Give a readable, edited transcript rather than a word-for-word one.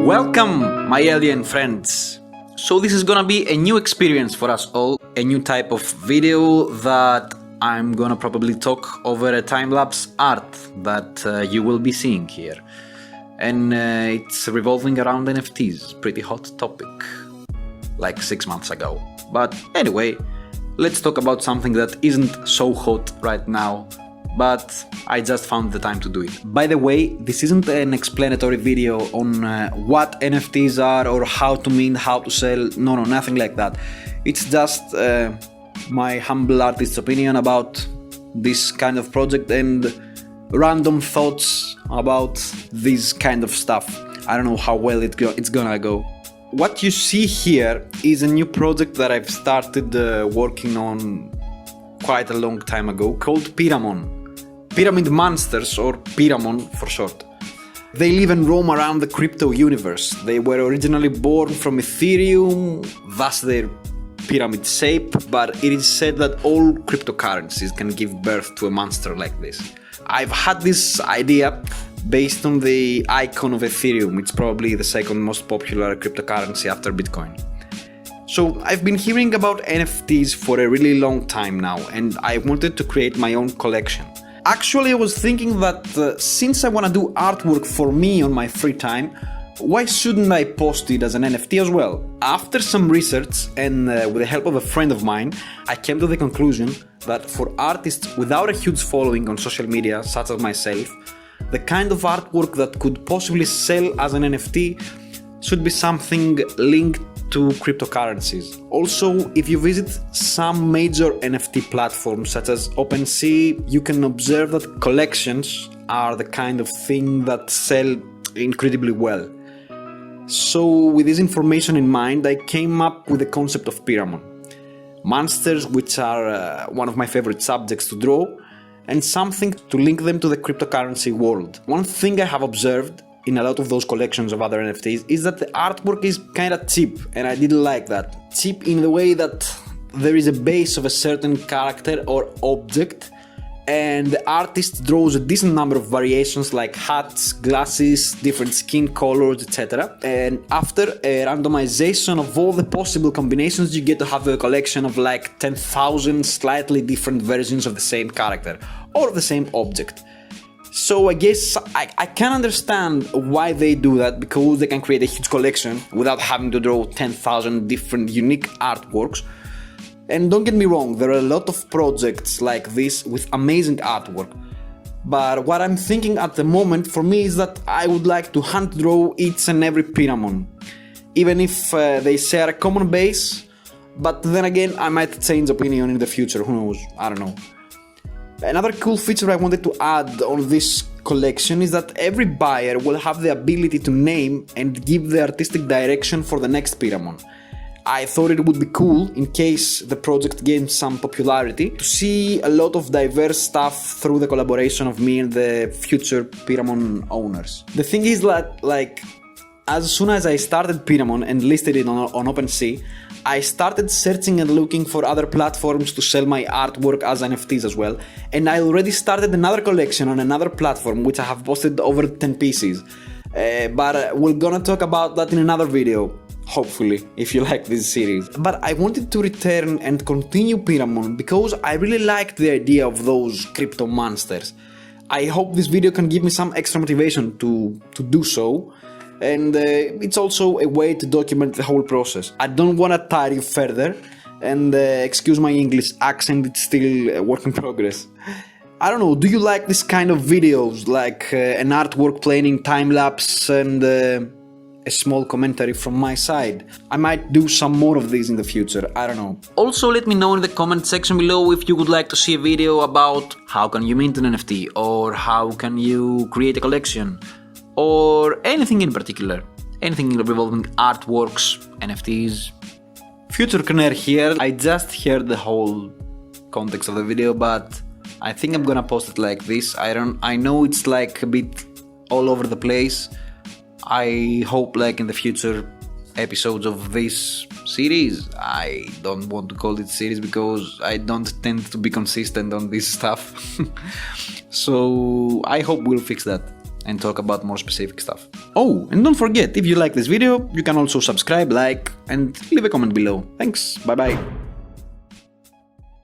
Welcome, my alien friends! So this is gonna be a new experience for us all, a new type of video that I'm gonna probably talk over a time-lapse art that you will be seeing here. And it's revolving around NFTs, pretty hot topic, like 6 months ago. But anyway, let's talk about something that isn't so hot right now, but I just found the time to do it. By the way, this isn't an explanatory video on what NFTs are or how to mint, how to sell, no, nothing like that. It's just my humble artist's opinion about this kind of project and random thoughts about this kind of stuff. I don't know how well it's gonna go. What you see here is a new project that I've started working on quite a long time ago called Pyramon. Pyramid Monsters, or Pyramon for short. They live and roam around the crypto universe. They were originally born from Ethereum, thus their pyramid shape, but it is said that all cryptocurrencies can give birth to a monster like this. I've had this idea based on the icon of Ethereum. It's probably the second most popular cryptocurrency after Bitcoin. So I've been hearing about NFTs for a really long time now, and I wanted to create my own collection. Actually, I was thinking that since I want to do artwork for me on my free time, why shouldn't I post it as an NFT as well? After some research and with the help of a friend of mine, I came to the conclusion that for artists without a huge following on social media, such as myself, the kind of artwork that could possibly sell as an NFT should be something linked to cryptocurrencies. Also, if you visit some major NFT platforms such as OpenSea, you can observe that collections are the kind of thing that sell incredibly well. So with this information in mind, I came up with the concept of Pyramon. Monsters, which are one of my favorite subjects to draw, and something to link them to the cryptocurrency world. One thing I have observed in a lot of those collections of other NFTs is that the artwork is kinda cheap, and I didn't like that. Cheap in the way that there is a base of a certain character or object, and the artist draws a decent number of variations like hats, glasses, different skin colors, etc. And after a randomization of all the possible combinations, you get to have a collection of like 10,000 slightly different versions of the same character or the same object. So I guess I can understand why they do that, because they can create a huge collection without having to draw 10,000 different unique artworks. And don't get me wrong, there are a lot of projects like this with amazing artwork. But what I'm thinking at the moment for me is that I would like to hand draw each and every Pyramon, even if they share a common base. But then again, I might change opinion in the future, who knows, I don't know. Another cool feature I wanted to add on this collection is that every buyer will have the ability to name and give the artistic direction for the next Pyramon. I thought it would be cool, in case the project gains some popularity, to see a lot of diverse stuff through the collaboration of me and the future Pyramon owners. The thing is that, like, as soon as I started Pyramon and listed it on OpenSea, I started searching and looking for other platforms to sell my artwork as NFTs as well, and I already started another collection on another platform which I have posted over 10 pieces. But we're gonna talk about that in another video, hopefully, if you like this series. But I wanted to return and continue Pyramon because I really liked the idea of those crypto monsters. I hope this video can give me some extra motivation to do so. And it's also a way to document the whole process. I don't want to tire you further, and excuse my English accent, it's still a work in progress. I don't know, do you like this kind of videos, like an artwork playing in time-lapse and a small commentary from my side? I might do some more of these in the future, I don't know. Also, let me know in the comment section below if you would like to see a video about how can you mint an NFT, or how can you create a collection, or anything in particular, anything revolving artworks, NFTs. Future Kner here. I just heard the whole context of the video, but I think I'm gonna post it like this. I know it's like a bit all over the place. I hope like in the future episodes of this series, I don't want to call it series because I don't tend to be consistent on this stuff. So I hope we'll fix that and talk about more specific stuff. Oh, and don't forget, if you like this video, you can also subscribe, like, and leave a comment below. Thanks, bye bye.